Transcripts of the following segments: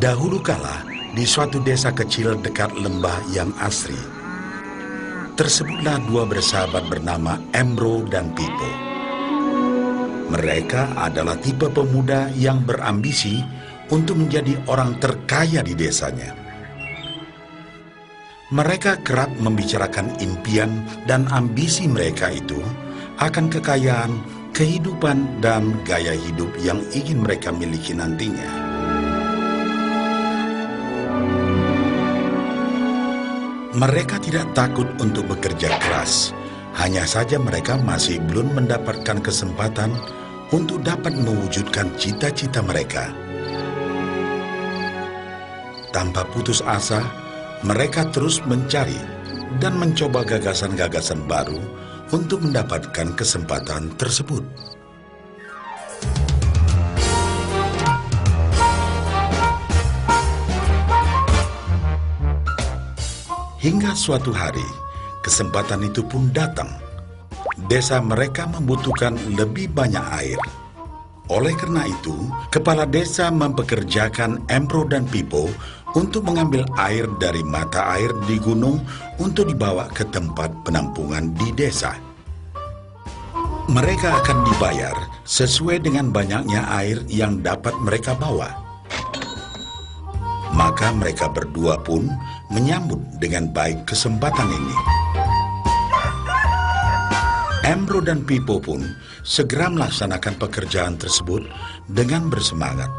Dahulu kala, di suatu desa kecil dekat lembah yang asri, tersebutlah dua bersahabat bernama Embro dan Pipo. Mereka adalah tipe pemuda yang berambisi untuk menjadi orang terkaya di desanya. Mereka kerap membicarakan impian dan ambisi mereka itu akan kekayaan, kehidupan, dan gaya hidup yang ingin mereka miliki nantinya. Mereka tidak takut untuk bekerja keras, hanya saja mereka masih belum mendapatkan kesempatan untuk dapat mewujudkan cita-cita mereka. Tanpa putus asa, mereka terus mencari dan mencoba gagasan-gagasan baru untuk mendapatkan kesempatan tersebut. Hingga suatu hari, kesempatan itu pun datang. Desa mereka membutuhkan lebih banyak air. Oleh karena itu, kepala desa mempekerjakan Embro dan Pipo untuk mengambil air dari mata air di gunung untuk dibawa ke tempat penampungan di desa. Mereka akan dibayar sesuai dengan banyaknya air yang dapat mereka bawa. Maka mereka berdua pun menyambut dengan baik kesempatan ini. Embro dan Pipo pun segera melaksanakan pekerjaan tersebut dengan bersemangat.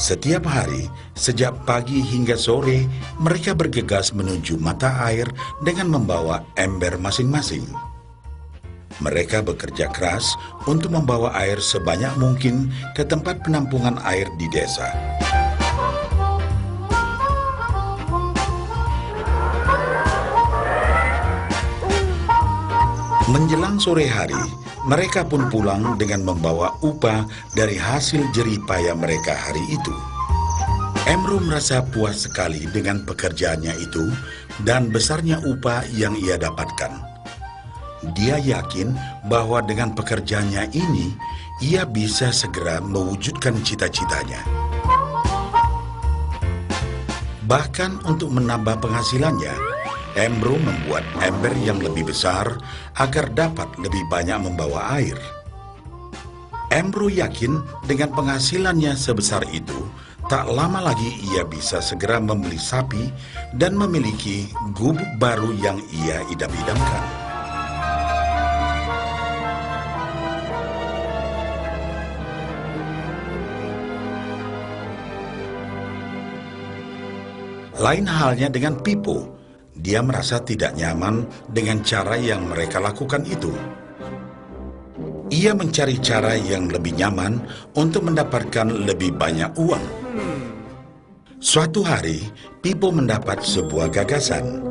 Setiap hari, sejak pagi hingga sore, mereka bergegas menuju mata air dengan membawa ember masing-masing. Mereka bekerja keras untuk membawa air sebanyak mungkin ke tempat penampungan air di desa. Menjelang sore hari, mereka pun pulang dengan membawa upah dari hasil jerih payah mereka hari itu. Embro merasa puas sekali dengan pekerjaannya itu dan besarnya upah yang ia dapatkan. Dia yakin bahwa dengan pekerjaannya ini, ia bisa segera mewujudkan cita-citanya. Bahkan untuk menambah penghasilannya, Embro membuat ember yang lebih besar agar dapat lebih banyak membawa air. Embro yakin dengan penghasilannya sebesar itu, tak lama lagi ia bisa segera membeli sapi dan memiliki gubuk baru yang ia idam-idamkan. Lain halnya dengan Pipo. Dia merasa tidak nyaman dengan cara yang mereka lakukan itu. Ia mencari cara yang lebih nyaman untuk mendapatkan lebih banyak uang. Suatu hari, Pipo mendapat sebuah gagasan.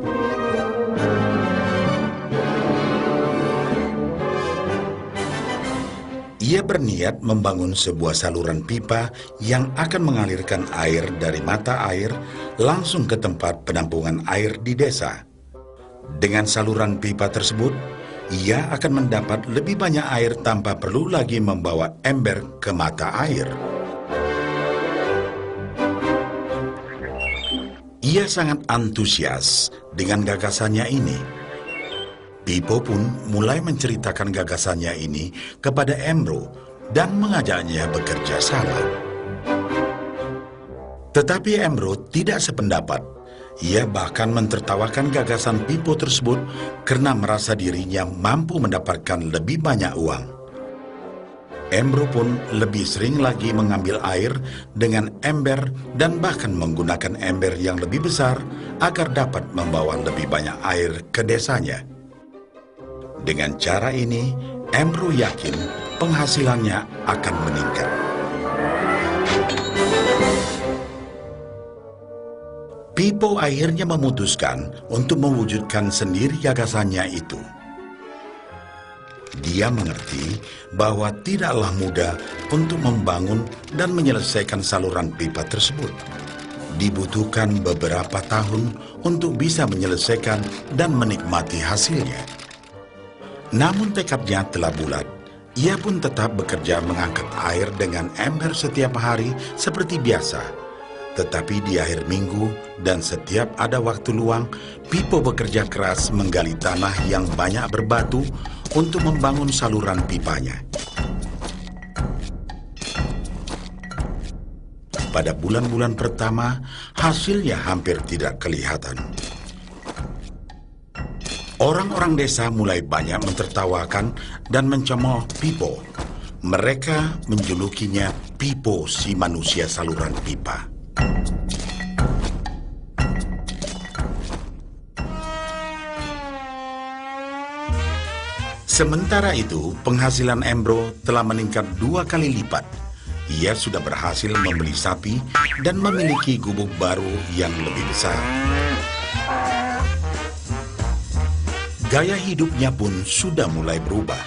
Ia berniat membangun sebuah saluran pipa yang akan mengalirkan air dari mata air langsung ke tempat penampungan air di desa. Dengan saluran pipa tersebut, ia akan mendapat lebih banyak air tanpa perlu lagi membawa ember ke mata air. Ia sangat antusias dengan gagasannya ini. Pipo pun mulai menceritakan gagasannya ini kepada Embro dan mengajaknya bekerja sama. Tetapi Embro tidak sependapat. Ia bahkan mentertawakan gagasan Pipo tersebut karena merasa dirinya mampu mendapatkan lebih banyak uang. Embro pun lebih sering lagi mengambil air dengan ember dan bahkan menggunakan ember yang lebih besar agar dapat membawa lebih banyak air ke desanya. Dengan cara ini, Embro yakin penghasilannya akan meningkat. Pipo akhirnya memutuskan untuk mewujudkan sendiri gagasannya itu. Dia mengerti bahwa tidaklah mudah untuk membangun dan menyelesaikan saluran pipa tersebut. Dibutuhkan beberapa tahun untuk bisa menyelesaikan dan menikmati hasilnya. Namun tekadnya telah bulat. Ia pun tetap bekerja mengangkat air dengan ember setiap hari seperti biasa. Tetapi di akhir minggu dan setiap ada waktu luang, Pipo bekerja keras menggali tanah yang banyak berbatu untuk membangun saluran pipanya. Pada bulan-bulan pertama, hasilnya hampir tidak kelihatan. Orang-orang desa mulai banyak mentertawakan dan mencemooh Pipo. Mereka menjulukinya Pipo si manusia saluran pipa. Sementara itu, penghasilan Embro telah meningkat 2 kali lipat. Ia sudah berhasil membeli sapi dan memiliki gubuk baru yang lebih besar. Gaya hidupnya pun sudah mulai berubah.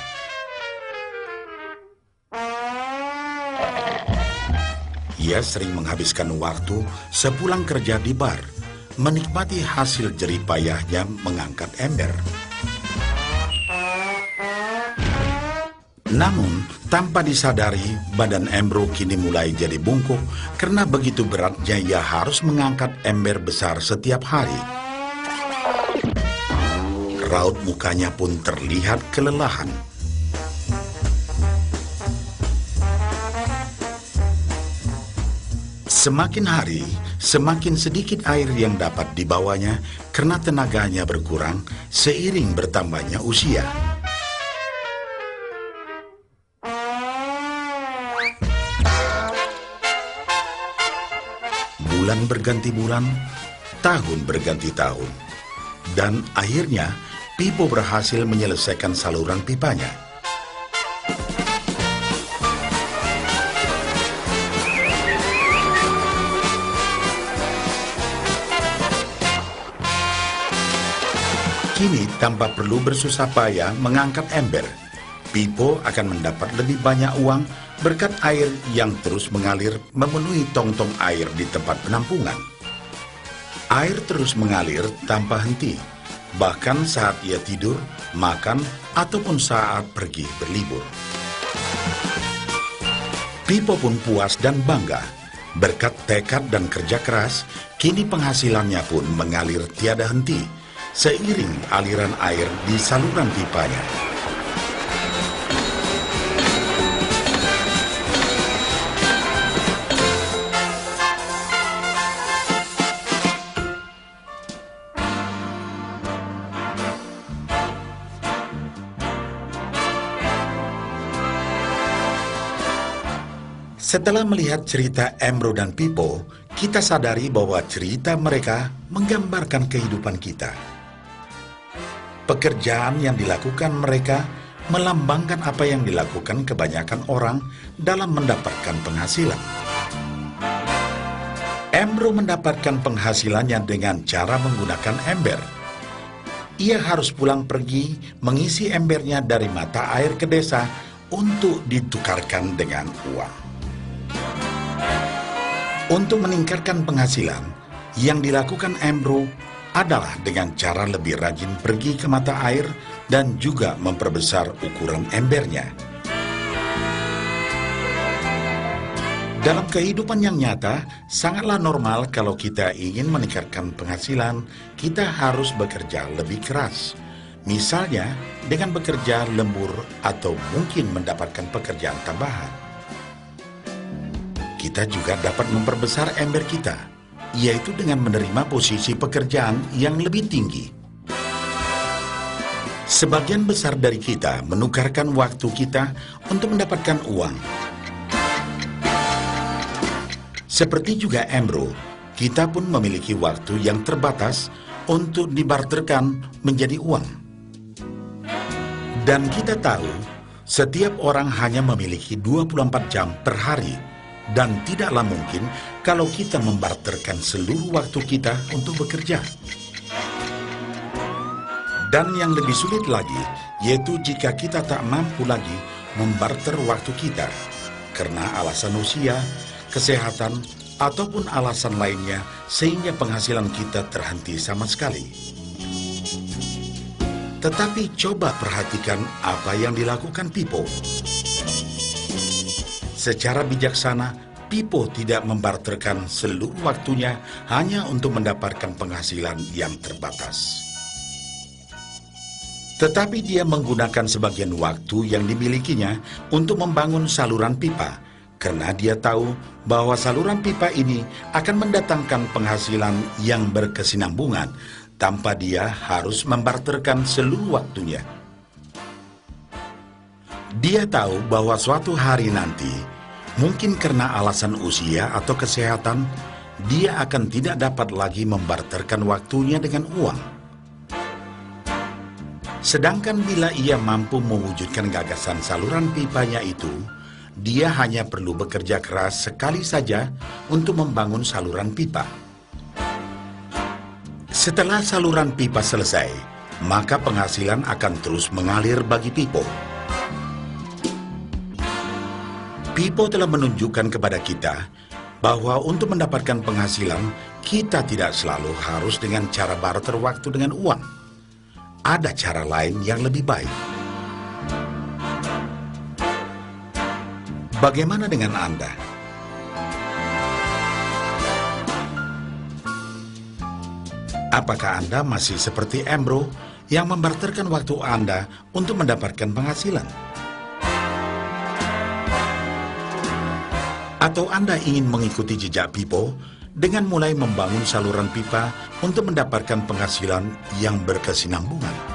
Ia sering menghabiskan waktu sepulang kerja di bar, menikmati hasil jerih payahnya mengangkat ember. Namun, tanpa disadari, badan Embro kini mulai jadi bungkuk karena begitu beratnya ia harus mengangkat ember besar setiap hari. Raut mukanya pun terlihat kelelahan. Semakin hari, semakin sedikit air yang dapat dibawanya karena tenaganya berkurang seiring bertambahnya usia. Bulan berganti bulan, tahun berganti tahun. Dan akhirnya, Pipo berhasil menyelesaikan saluran pipanya. Kini, tanpa perlu bersusah payah mengangkat ember, Pipo akan mendapat lebih banyak uang berkat air yang terus mengalir memenuhi tong-tong air di tempat penampungan. Air terus mengalir tanpa henti, bahkan saat ia tidur, makan, ataupun saat pergi berlibur. Pipo pun puas dan bangga. Berkat tekad dan kerja keras, kini penghasilannya pun mengalir tiada henti, seiring aliran air di saluran pipanya. Setelah melihat cerita Embro dan Pipo, kita sadari bahwa cerita mereka menggambarkan kehidupan kita. Pekerjaan yang dilakukan mereka melambangkan apa yang dilakukan kebanyakan orang dalam mendapatkan penghasilan. Embro mendapatkan penghasilannya dengan cara menggunakan ember. Ia harus pulang pergi mengisi embernya dari mata air ke desa untuk ditukarkan dengan uang. Untuk meningkatkan penghasilan, yang dilakukan Embro adalah dengan cara lebih rajin pergi ke mata air dan juga memperbesar ukuran embernya. Dalam kehidupan yang nyata, sangatlah normal kalau kita ingin meningkatkan penghasilan, kita harus bekerja lebih keras. Misalnya, dengan bekerja lembur atau mungkin mendapatkan pekerjaan tambahan. Kita juga dapat memperbesar ember kita, yaitu dengan menerima posisi pekerjaan yang lebih tinggi. Sebagian besar dari kita menukarkan waktu kita untuk mendapatkan uang. Seperti juga Embro, kita pun memiliki waktu yang terbatas untuk dibarterkan menjadi uang. Dan kita tahu, setiap orang hanya memiliki 24 jam per hari. Dan tidaklah mungkin kalau kita membarterkan seluruh waktu kita untuk bekerja. Dan yang lebih sulit lagi, yaitu jika kita tak mampu lagi membarter waktu kita, karena alasan usia, kesehatan, ataupun alasan lainnya, sehingga penghasilan kita terhenti sama sekali. Tetapi coba perhatikan apa yang dilakukan Pipo. Secara bijaksana, Pipo tidak membarterkan seluruh waktunya hanya untuk mendapatkan penghasilan yang terbatas. Tetapi dia menggunakan sebagian waktu yang dimilikinya untuk membangun saluran pipa, karena dia tahu bahwa saluran pipa ini akan mendatangkan penghasilan yang berkesinambungan tanpa dia harus membarterkan seluruh waktunya. Dia tahu bahwa suatu hari nanti, mungkin karena alasan usia atau kesehatan, dia akan tidak dapat lagi membarterkan waktunya dengan uang. Sedangkan bila ia mampu mewujudkan gagasan saluran pipanya itu, dia hanya perlu bekerja keras sekali saja untuk membangun saluran pipa. Setelah saluran pipa selesai, maka penghasilan akan terus mengalir bagi Pipo. Pipo telah menunjukkan kepada kita bahwa untuk mendapatkan penghasilan, kita tidak selalu harus dengan cara barter waktu dengan uang. Ada cara lain yang lebih baik. Bagaimana dengan Anda? Apakah Anda masih seperti Embro yang membarterkan waktu Anda untuk mendapatkan penghasilan? Atau Anda ingin mengikuti jejak Pipo dengan mulai membangun saluran pipa untuk mendapatkan penghasilan yang berkesinambungan?